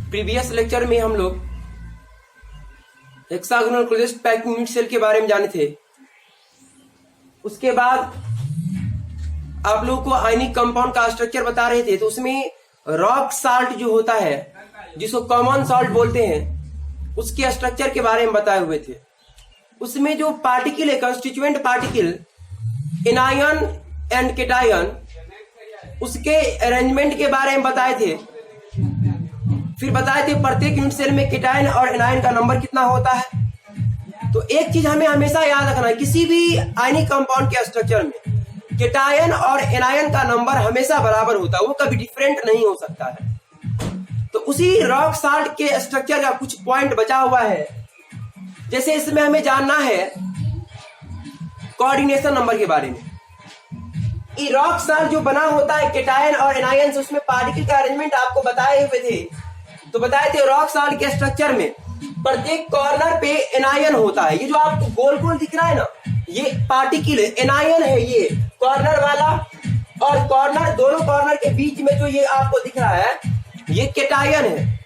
Previous lecture में हम लोग hexagonal closest packing unit cell के बारे में जाने थे। उसके बाद आप लोगों को आयनिक कंपाउंड का स्ट्रक्चर बता रहे थे, तो उसमें रॉक साल्ट जो होता है जिसको कॉमन सॉल्ट बोलते हैं, उसके स्ट्रक्चर के बारे में बताए हुए थे। उसमें जो पार्टिकल है, constituent particle, anion and cation, उसके अरेंजमेंट के बारे में बताए थे। फिर बताए थे प्रत्येक यूनिट सेल में केटायन और एनायन का नंबर कितना होता है। तो एक चीज हमें हमेशा याद रखना है, किसी भी आयनिक कंपाउंड के स्ट्रक्चर में केटायन और एनायन का नंबर हमेशा बराबर होता है, वो कभी डिफरेंट नहीं हो सकता है। तो उसी रॉक साल्ट के स्ट्रक्चर का कुछ पॉइंट बचा हुआ है। जैसे इसमें हमें जानना है कोऑर्डिनेशन नंबर के बारे में। ये रॉक साल्ट जो बना होता है केटायन और एनायन से, उसमें पार्टिकल का अरेंजमेंट आपको बताए हुए थे। तो बताए थे रॉक साल्ट के स्ट्रक्चर में प्रत्येक कॉर्नर पे एनायन होता है। ये जो आपको गोल गोल दिख रहा है ना, ये पार्टिकल एनायन है, ये कॉर्नर वाला, और कॉर्नर, दोनों कॉर्नर के बीच में जो ये आपको दिख रहा है, ये केटायन है।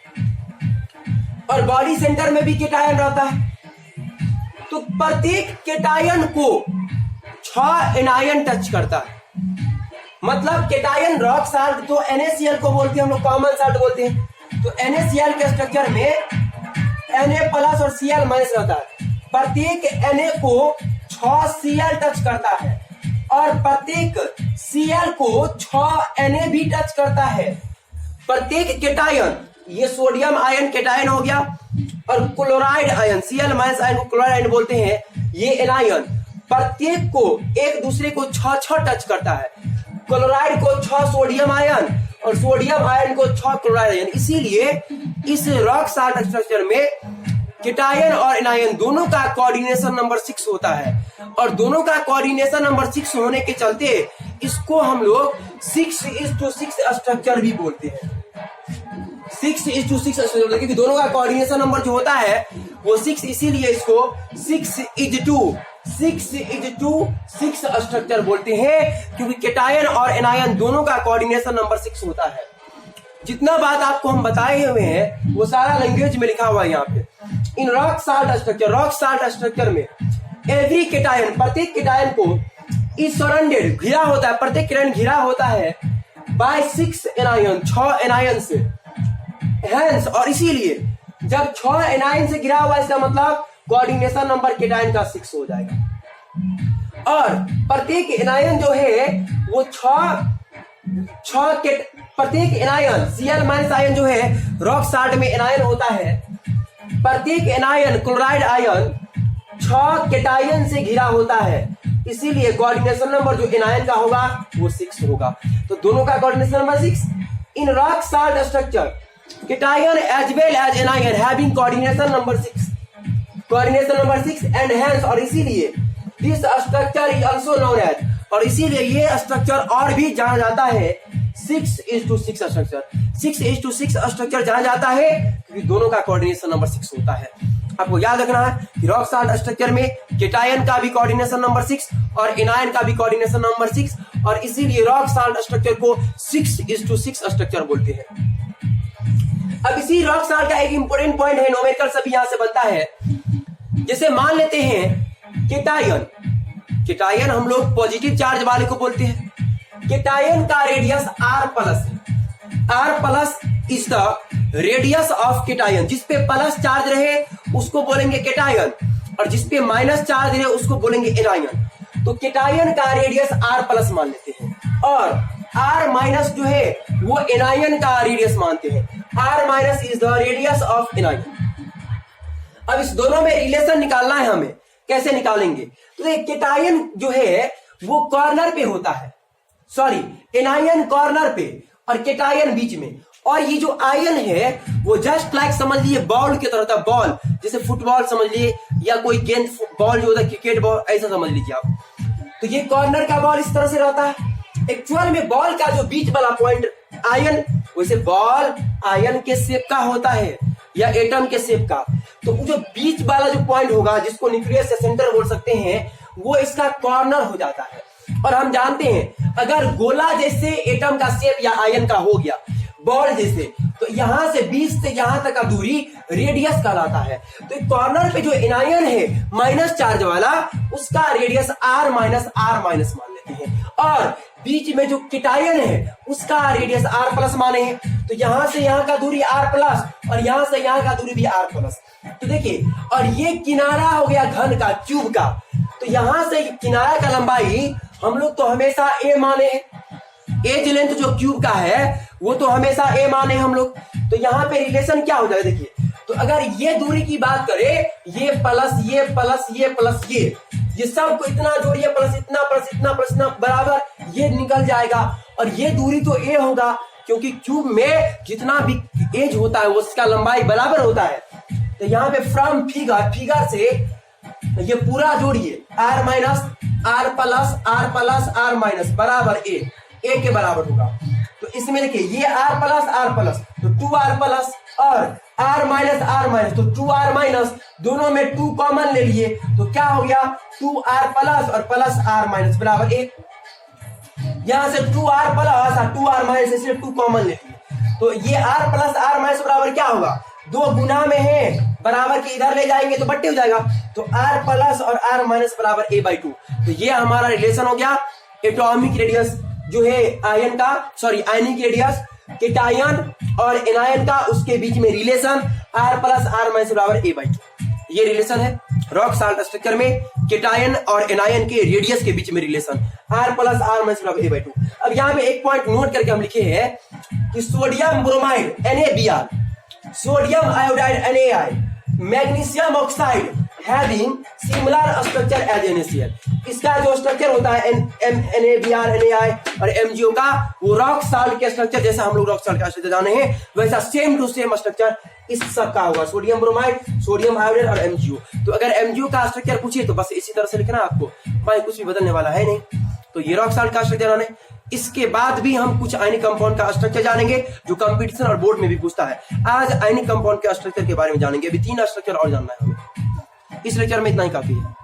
और बॉडी सेंटर में भी केटायन रहता है। तो प्रत्येक केटायन को 6 एनायन टच करता है। मतलब केटायन रॉक साल्ट, तो NaCl को बोलते हैं हम लोग, कॉमन साल्ट बोलते हैं। तो NaCl के स्ट्रक्चर में Na+ और Cl- रहता है। प्रत्येक Na को 6 Cl टच करता है और प्रत्येक Cl को 6 Na भी टच करता है। प्रत्येक केटायन, ये सोडियम आयन केटायन हो गया, और क्लोराइड आयन, Cl- आयन को क्लोराइड आयन बोलते हैं, ये एनायन, प्रत्येक को एक दूसरे को 6 टच करता है। क्लोराइड को 6 सोडियम आयन और सोडियम आयन को 6 क्लोराइड आयन। इसीलिए इस रॉक साल्ट स्ट्रक्चर में केटायन और एनायन दोनों का कोऑर्डिनेशन नंबर 6 होता है। और दोनों का कोऑर्डिनेशन नंबर 6 होने के चलते इसको हम लोग 6:6 स्ट्रक्चर भी बोलते हैं। 6:6 स्ट्रक्चर, क्योंकि दोनों का कोऑर्डिनेशन नंबर जो होता है वो 6, इसीलिए इसको 6:6 स्ट्रक्चर बोलते हैं, क्योंकि केटायन और एनायन दोनों का कोऑर्डिनेशन नंबर 6 होता है। जितना बात आपको हम बताए हुए हैं वो सारा लैंग्वेज में लिखा हुआ है यहाँ पे। इन रॉक साल्ट स्ट्रक्चर में एवरी केटायन, प्रत्येक केटायन को इज सराउंडेड, घिरा होता है, प्रत्येक केटायन घिरा होता है बाय 6 एनायन, 6 एनायन से। हेंस, और इसीलिए जब 6 एनायन से घिरा हुआ, इसका मतलब कोऑर्डिनेशन नंबर केटायन का 6 हो जाएगा। और प्रत्येक एनायन जो है वो 6 प्रत्येक एनायन, Cl- आयन जो है रॉक साल्ट में एनायन होता है, प्रत्येक एनायन, क्लोराइड आयन 6 केटायन से घिरा होता है। इसीलिए कोऑर्डिनेशन नंबर जो एनायन का होगा वो 6 होगा। तो दोनों का coordination number 6। In rock salt structure cation as well as anion having coordination number 6, coordination number 6 and hence, और इसीलिए this structure is also known as, और इसीलिए ये स्ट्रक्चर और भी जाना जाता है 6:6 स्ट्रक्चर। 6:6 स्ट्रक्चर जाना जाता है क्योंकि दोनों का कोऑर्डिनेशन नंबर 6 होता है। आपको याद रखना है कि रॉक साल्ट स्ट्रक्चर में केटायन का भी कोऑर्डिनेशन नंबर 6 और एनायन का भी कोऑर्डिनेशन नंबर 6, और इसीलिए रॉक साल्ट स्ट्रक्चर को 6:6 स्ट्रक्चर बोलते हैं। अब इसी रॉक साल्ट का एक इंपॉर्टेंट पॉइंट है, न्यूमेरिकल सभी यहां से बनता है। जैसे मान लेते हैं केटायन हम लोग पॉजिटिव चार्ज वाले को बोलते हैं। केटायन का radius R+ is the radius of cation. जिसपे प्लस चार्ज रहे उसको बोलेंगे केटायन, और जिसपे माइनस चार्ज रहे उसको बोलेंगे एनायन। तो केटायन का रेडियस R+ मान लेते हैं, और R- जो है वो एनायन का रेडियस मानते हैं। R- is the radius of anion. अब इस दोनों में रिलेशन निकालना है हमें। कैसे निकालेंगे? तो ये केटायन जो है वो कॉर्नर पे होता है, एनायन कॉर्नर पे और केटायन बीच में। और ये जो आयन है वो जस्ट लाइक समझ लिए बॉल की तरह होता है। बॉल जैसे फुटबॉल समझ लिए, या कोई गेंद बॉल जो होता है क्रिकेट बॉल, ऐसा समझ लीजिए आप। तो ये कॉर्नर का बॉल इस तरह से रहता है। एक्चुअल में बॉल का जो बीच वाला पॉइंट आयन, वैसे बॉल आयन के शेप का होता है या एटम के शेप का। तो जो बीच वाला जो पॉइंट होगा, जिसको न्यूक्लियस या सेंटर बोल सकते हैं, वो इसका कॉर्नर हो जाता है। और हम जानते हैं अगर गोला जैसे एटम का शेप या आयन का हो गया, बॉल जैसे, तो यहां से 20 से यहां तक का दूरी रेडियस कहलाता है। तो कॉर्नर पे जो एनायन है माइनस चार्ज वाला, उसका रेडियस r माइनस मान लेते हैं, और बीच में जो केटायन है उसका रेडियस r प्लस माने हैं। तो यहां से यहां का दूरी r प्लस और यहां से यहां का दूरी भी r प्लस। तो देखिए, और ये किनारा हो गया घन का, ट्यूब का। तो यहां से किनारा का लंबाई हम लोग तो हमेशा a माने हैं, एज लेंथ जो क्यूब का है वो तो हमेशा a माने हम लोग। तो यहाँ पे रिलेशन क्या हो जाएगा देखिए, तो अगर ये दूरी की बात करें, ये प्लस ये प्लस ये प्लस ये सब को इतना जोड़िए, प्लस इतना प्लस इतना प्लस इतना बराबर ये निकल जाएगा, और ये दूरी तो a होगा, क्योंकि क्यूब में जितना भी एज होता है उसका लंबाई बराबर होता है। तो यहाँ पे फ्रॉम फिगर से ये पूरा जोड़िए, r minus r plus r minus बराबर a के बराबर होगा। तो इसमें देखिए, ये r प्लस तो 2r प्लस और r माइनस तो 2r माइनस, दोनों में 2 कॉमन ले लिए, तो क्या हो गया 2r प्लस और प्लस r माइनस बराबर 1। यहां से 2r प्लस और 2r माइनस, इसलिए 2 कॉमन ले लिए, तो ये r प्लस r माइनस बराबर क्या होगा, 2 गुना में है, बराबर के इधर ले जाएंगे तो बट्टे हो जाएगा। तो r प्लस और r माइनस बराबर a/2। तो ये हमारा रिलेशन हो गया एटॉमिक रेडियस जो है आयन का, आयनिक रेडियस केटायन और एनायन का, उसके बीच में relation r plus r minus बराबर a/2। ये रिलेशन है रॉक साल्ट स्ट्रक्चर में केटायन और एनायन के रेडियस के बीच में relation r plus r minus बराबर a/2। अब यहाँ पे एक पॉइंट नोट करके हम लिखे हैं कि sodium bromide NaBr, sodium iodide NaI, magnesium oxide having similar structure as NaCl। इसका जो स्ट्रक्चर होता है NaBr NaI और MgO का, वो रॉक साल्ट के स्ट्रक्चर जैसा हम लोग रॉक साल्ट का स्ट्रक्चर जाने हैं, वैसा सेम टू सेम स्ट्रक्चर इस सब का होगा, सोडियम ब्रोमाइड, सोडियम आयोडाइड और MgO। तो अगर MgO का स्ट्रक्चर पूछे तो बस इसी तरह से लिखना आपको, भाई कुछ भी बदलने वाला है नहीं। तो ये रॉक साल्ट का स्ट्रक्चर जाने, इसके बाद भी हम कुछ आयनिक कंपाउंड का स्ट्रक्चर जानेंगे जो कंपटीशन और बोर्ड में भी पूछता है। आज आयनिक कंपाउंड के स्ट्रक्चर के बारे में जानेंगे, अभी 3 स्ट्रक्चर और जानना है हमें। इस लेक्चर में इतना ही काफी है।